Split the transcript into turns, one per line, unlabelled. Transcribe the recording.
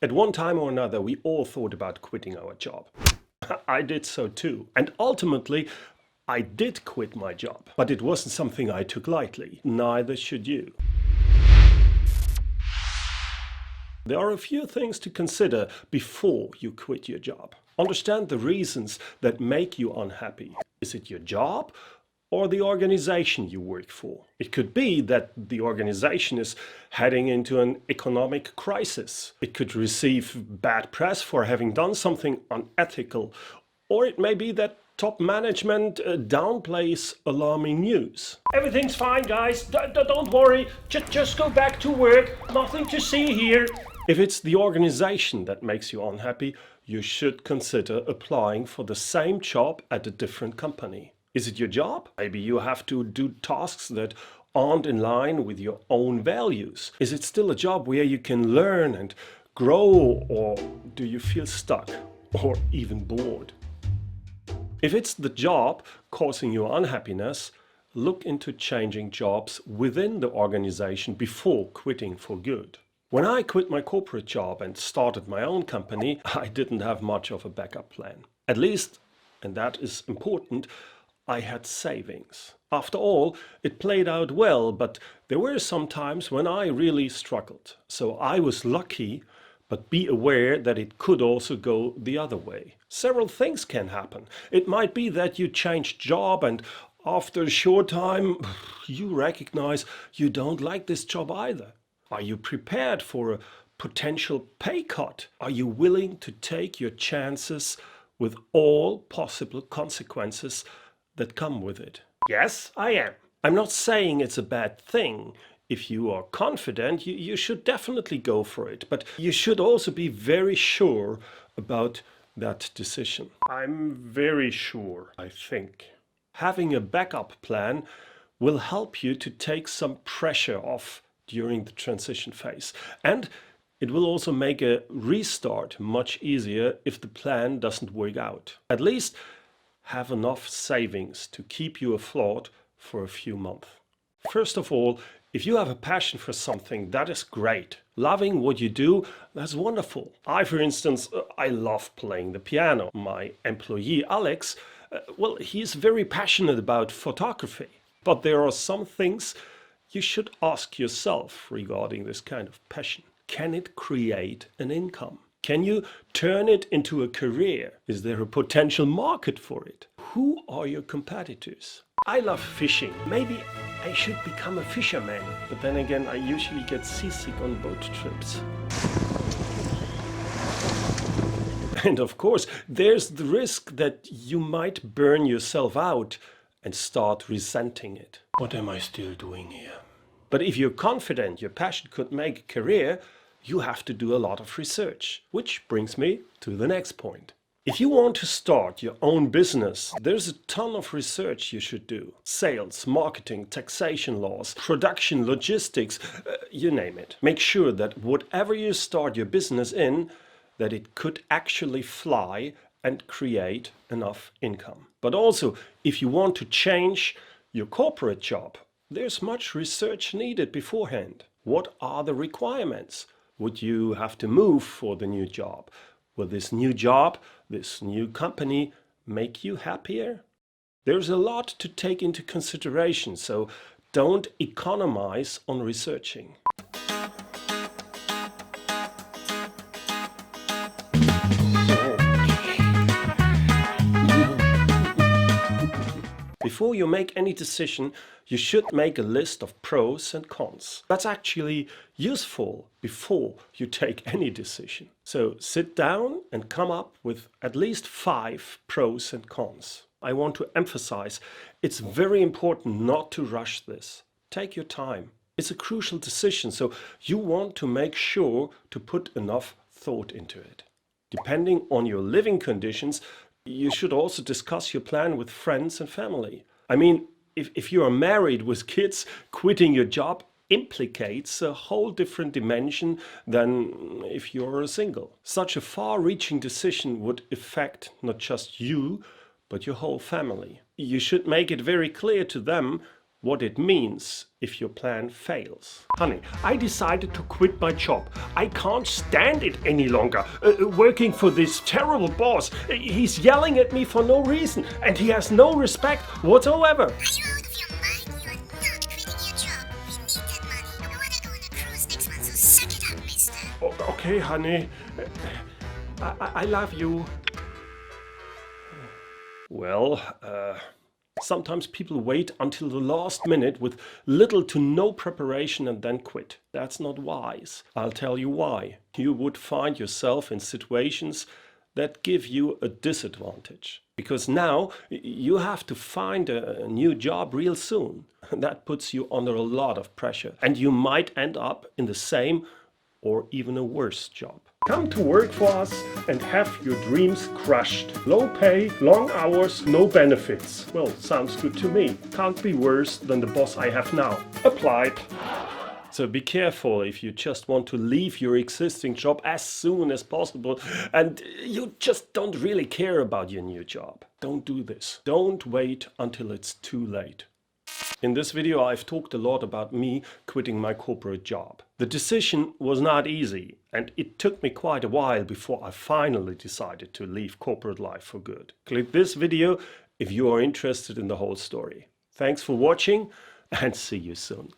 At one time or another, we all thought about quitting our job. I did so too. And ultimately, I did quit my job. But it wasn't something I took lightly. Neither should you. There are a few things to consider before you quit your job. Understand the reasons that make you unhappy. Is it your job or the organization you work for? It could be that the organization is heading into an economic crisis. It could receive bad press for having done something unethical. Or it may be that top management downplays alarming news. Everything's fine, guys. Don't worry. Just go back to work. Nothing to see here. If it's the organization that makes you unhappy, you should consider applying for the same job at a different company. Is it your job? Maybe you have to do tasks that aren't in line with your own values. Is it still a job where you can learn and grow, or do you feel stuck or even bored? If it's the job causing you unhappiness, look into changing jobs within the organization before quitting for good. When I quit my corporate job and started my own company, I didn't have much of a backup plan. At least, and that is important, I had savings. After all, it played out well, but there were some times when I really struggled. So I was lucky, but be aware that it could also go the other way. Several things can happen. It might be that you change job and after a short time you recognize you don't like this job either. Are you prepared for a potential pay cut? Are you willing to take your chances with all possible consequences that come with it? Yes, I am. I'm not saying it's a bad thing. If you are confident, you should definitely go for it. But you should also be very sure about that decision. I'm very sure, I think. Having a backup plan will help you to take some pressure off during the transition phase. And it will also make a restart much easier if the plan doesn't work out. At least have enough savings to keep you afloat for a few months. First of all, if you have a passion for something, that is great. Loving what you do, that's wonderful. For instance, I love playing the piano. My employee, Alex, he's very passionate about photography. But there are some things you should ask yourself regarding this kind of passion. Can it create an income? Can you turn it into a career? Is there a potential market for it? Who are your competitors? I love fishing. Maybe I should become a fisherman. But then again, I usually get seasick on boat trips. And of course, there's the risk that you might burn yourself out and start resenting it. What am I still doing here? But if you're confident your passion could make a career, you have to do a lot of research. Which brings me to the next point. If you want to start your own business, there's a ton of research you should do. Sales, marketing, taxation laws, production, logistics, you name it. Make sure that whatever you start your business in, that it could actually fly and create enough income. But also, if you want to change your corporate job, there's much research needed beforehand. What are the requirements? Would you have to move for the new job? Will this new job, this new company, make you happier? There's a lot to take into consideration, so don't economize on researching. Before you make any decision, you should make a list of pros and cons. That's actually useful before you take any decision. So sit down and come up with at least 5 pros and cons. I want to emphasize, it's very important not to rush this. Take your time. It's a crucial decision, so you want to make sure to put enough thought into it. Depending on your living conditions, you should also discuss your plan with friends and family. I mean, if you are married with kids, quitting your job implicates a whole different dimension than if you're single. Such a far-reaching decision would affect not just you, but your whole family. You should make it very clear to them what it means if your plan fails. Honey, I decided to quit my job. I can't stand it any longer. Working for this terrible boss. He's yelling at me for no reason and he has no respect whatsoever.
Are you out of your mind? You are not quitting your job. We need that money. I want to go on a cruise next month, so suck it up, mister.
Okay, honey. I love you. Well, sometimes people wait until the last minute with little to no preparation and then quit. That's not wise. I'll tell you why. You would find yourself in situations that give you a disadvantage. Because now you have to find a new job real soon. That puts you under a lot of pressure. And you might end up in the same or even a worse job. Come to work for us and have your dreams crushed. Low pay, long hours, no benefits. Well, sounds good to me. Can't be worse than the boss I have now. Applied. So be careful if you just want to leave your existing job as soon as possible and you just don't really care about your new job. Don't do this. Don't wait until it's too late. In this video, I've talked a lot about me quitting my corporate job. The decision was not easy, and it took me quite a while before I finally decided to leave corporate life for good. Click this video if you are interested in the whole story. Thanks for watching, and see you soon.